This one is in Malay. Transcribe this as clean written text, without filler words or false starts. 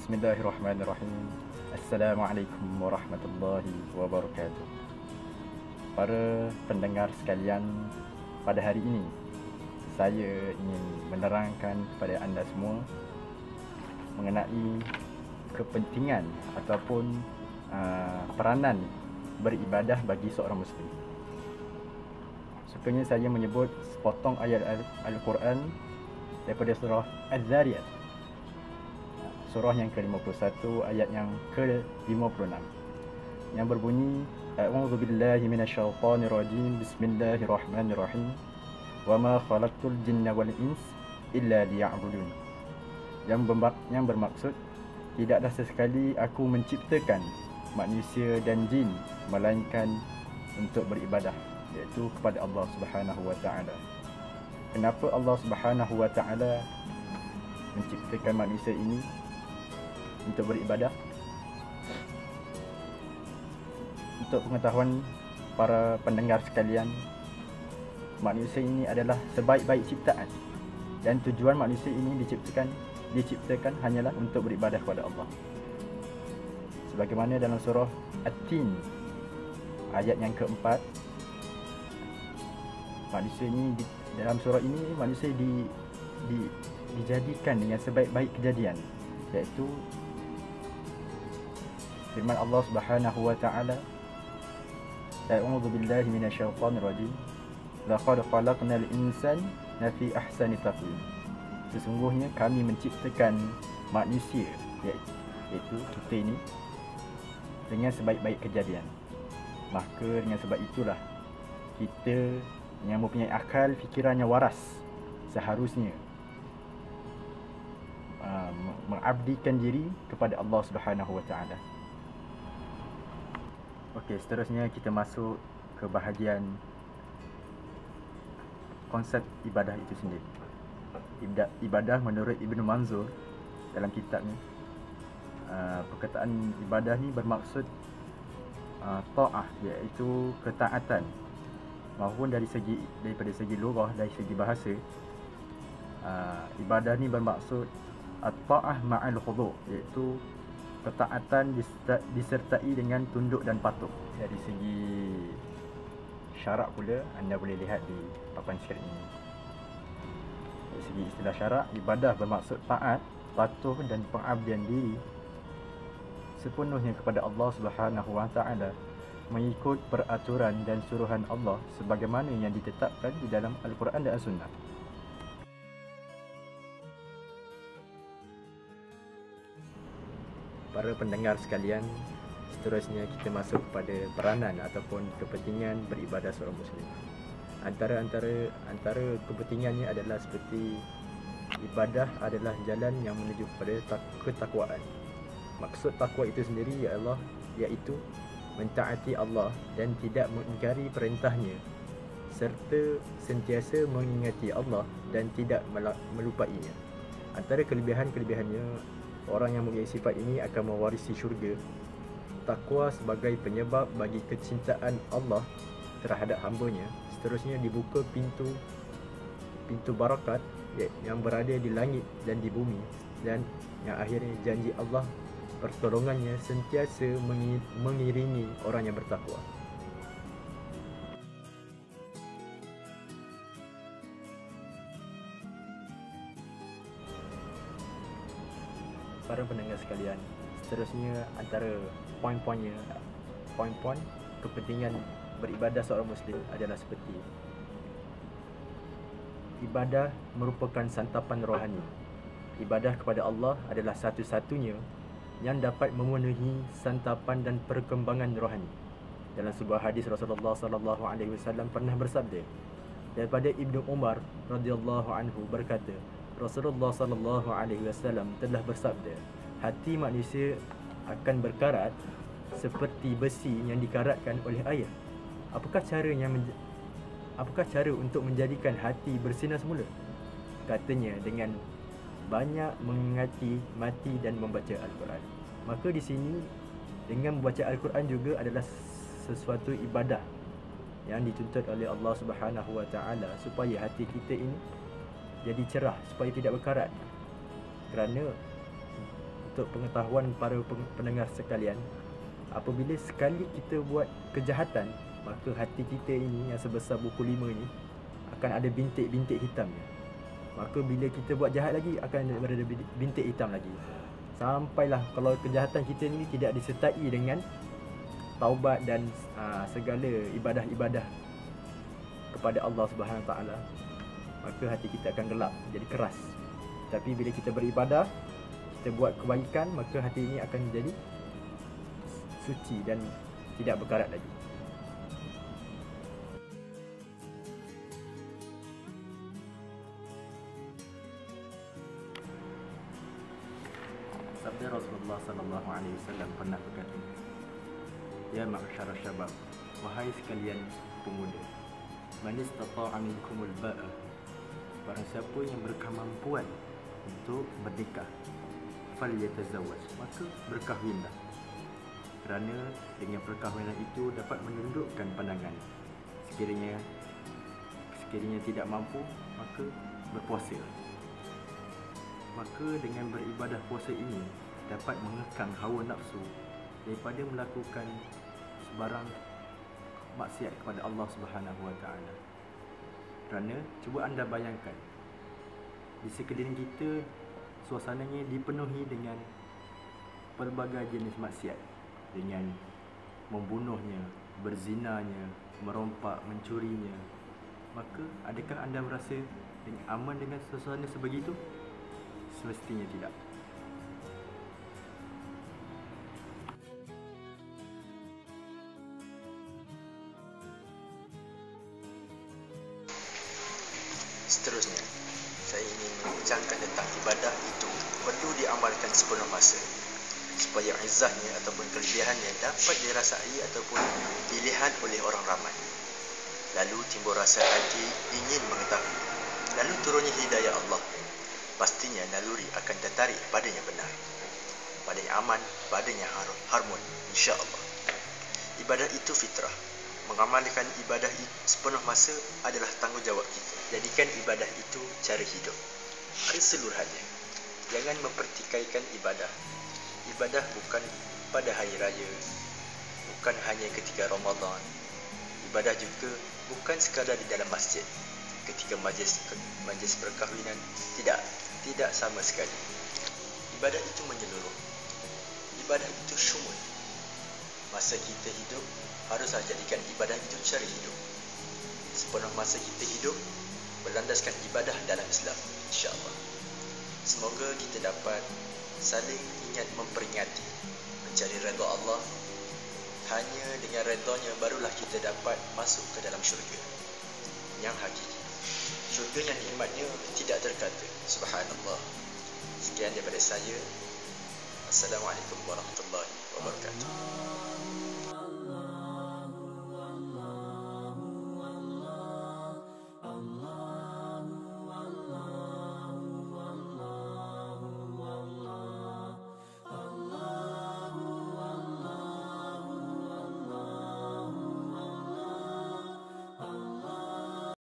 Bismillahirrahmanirrahim. Assalamualaikum warahmatullahi wabarakatuh. Para pendengar sekalian, pada hari ini saya ingin menerangkan kepada anda semua mengenai kepentingan ataupun peranan beribadah bagi seorang Muslim. Sukanya saya menyebut sepotong ayat Al-Quran daripada surah Az-Zariyat, surah yang ke-51 ayat yang ke-56, yang berbunyi, A'udzu billahi minasyaitonir rajim. Bismillahirrahmanirrahim. Wa ma khalaqtul jinna wal ins illa liya'budun. Yang bermaksud, tidaklah sesekali aku menciptakan manusia dan jin melainkan untuk beribadah, iaitu kepada Allah Subhanahu wa taala. Kenapa Allah Subhanahu wa taala menciptakan manusia ini untuk beribadah? Untuk pengetahuan para pendengar sekalian, manusia ini adalah sebaik-baik ciptaan, dan tujuan manusia ini diciptakan hanyalah untuk beribadah kepada Allah. Sebagaimana dalam surah At-Tin ayat yang keempat, manusia ini dalam surah ini manusia dijadikan dengan sebaik-baik kejadian, iaitu firman Allah Subhanahu wa taala, A'udzu billahi minasyaitonir rajim. Laqad khalaqnal insana fi ahsani taqwim. Sesungguhnya kami menciptakan manusia, iaitu kita ini, dengan sebaik-baik kejadian. Maka dengan sebab itulah kita yang mempunyai akal fikirannya waras seharusnya mengabdikan diri kepada Allah Subhanahu wa taala. Okey, seterusnya kita masuk ke bahagian konsep ibadah itu sendiri. Ibadah menurut Ibnu Manzur dalam kitabnya, perkataan ibadah ni bermaksud ta'ah, iaitu ketaatan. Maupun daripada segi lughah, dari segi bahasa, ibadah ni bermaksud at-ta'ah ma'al khudu', iaitu ketaatan disertai dengan tunduk dan patuh. Dari segi syarak pula, anda boleh lihat di papan skrin ini. Dari segi istilah syarak, ibadah bermaksud taat, patuh dan pengabdian diri sepenuhnya kepada Allah Subhanahu wa taala, mengikut peraturan dan suruhan Allah sebagaimana yang ditetapkan di dalam Al-Quran dan As-Sunnah. Para pendengar sekalian, seterusnya kita masuk kepada peranan ataupun kepentingan beribadah seorang Muslim. Antara kepentingannya adalah seperti ibadah adalah jalan yang menuju kepada ketakwaan. Maksud takwa itu sendiri iaitu mentaati Allah dan tidak mengingkari perintahnya, serta sentiasa mengingati Allah dan tidak melupainya. Antara kelebihannya, orang yang mempunyai sifat ini akan mewarisi syurga. Takwa sebagai penyebab bagi kecintaan Allah terhadap hamba-Nya. Seterusnya dibuka pintu barakat yang berada di langit dan di bumi, dan yang akhirnya janji Allah pertolongannya sentiasa mengiringi orang yang bertakwa. Para pendengar sekalian, seterusnya antara poin kepentingan beribadah seorang Muslim adalah seperti ibadah merupakan santapan rohani. Ibadah kepada Allah adalah satu-satunya yang dapat memenuhi santapan dan perkembangan rohani. Dalam sebuah hadis, Rasulullah sallallahu alaihi wasallam pernah bersabda, daripada Ibnu Umar radhiyallahu anhu berkata, Rasulullah sallallahu alaihi wasallam telah bersabda, hati manusia akan berkarat seperti besi yang dikaratkan oleh air. Apakah cara untuk menjadikan hati bersinar semula? Katanya, dengan banyak mengingati, mati dan membaca Al-Quran. Maka di sini dengan membaca Al-Quran juga adalah sesuatu ibadah yang dituntut oleh Allah Subhanahu wa taala supaya hati kita ini jadi cerah, supaya tidak berkarat. Kerana untuk pengetahuan para pendengar sekalian, apabila sekali kita buat kejahatan, maka hati kita ini yang sebesar buku 5 ini akan ada bintik-bintik hitamnya. Maka bila kita buat jahat lagi, akan ada bintik hitam lagi. Sampailah kalau kejahatan kita ni tidak disertai dengan taubat dan segala ibadah-ibadah kepada Allah Subhanahu Wa Taala, maka hati kita akan gelap, jadi keras. Tapi bila kita beribadah, kita buat kebaikan, maka hati ini akan jadi suci dan tidak berkarat lagi. Sabda Rasulullah sallallahu alaihi wasallam pernah berkata, "Ya ma'syar syabab, wahai sekalian pemuda, man istata'a minkumul ba'a, barang siapa yang berkemampuan untuk menikah, falyatazawwaj, maka berkahwinlah. Kerana dengan perkahwinan itu dapat menundukkan pandangan. Sekiranya tidak mampu, maka berpuasa. Maka dengan beribadah puasa ini dapat mengekang hawa nafsu daripada melakukan sebarang maksiat kepada Allah Subhanahu Wa Taala. Kerana cuba anda bayangkan, di sekeliling kita suasananya dipenuhi dengan pelbagai jenis maksiat, dengan membunuhnya, berzinanya, merompak, mencurinya. Maka adakah anda merasa aman dengan suasana sebegitu? Semestinya tidak. Seterusnya, saya ingin membincangkan tentang ibadah itu perlu diamalkan sepenuh masa supaya izzahnya ataupun kelebihannya dapat dirasai ataupun dilihat oleh orang ramai. Lalu timbul rasa hati ingin mengetahui. Lalu turunnya hidayah Allah. Pastinya naluri akan tertarik padanya benar, padanya aman, padanya harmon, insya-Allah. Ibadah itu fitrah. Mengamalkan ibadah sepenuh masa adalah tanggungjawab kita. Jadikan ibadah itu cara hidup keseluruhannya. Jangan mempertikaikan ibadah. Ibadah bukan pada hari raya, bukan hanya ketika Ramadan. Ibadah juga bukan sekadar di dalam masjid, ketika majlis perkahwinan. Tidak sama sekali. Ibadah itu menyeluruh. Ibadah itu syumul. Masa kita hidup, haruslah jadikan ibadah itu cara hidup. Sepenuh masa kita hidup, berlandaskan ibadah dalam Islam, insya-Allah. Semoga kita dapat saling ingat memperingati, mencari redha Allah. Hanya dengan redha-Nya barulah kita dapat masuk ke dalam syurga yang hakiki. Syurga yang nikmatnya tidak terkata. Subhanallah. Sekian daripada saya. Assalamualaikum warahmatullahi wabarakatuh.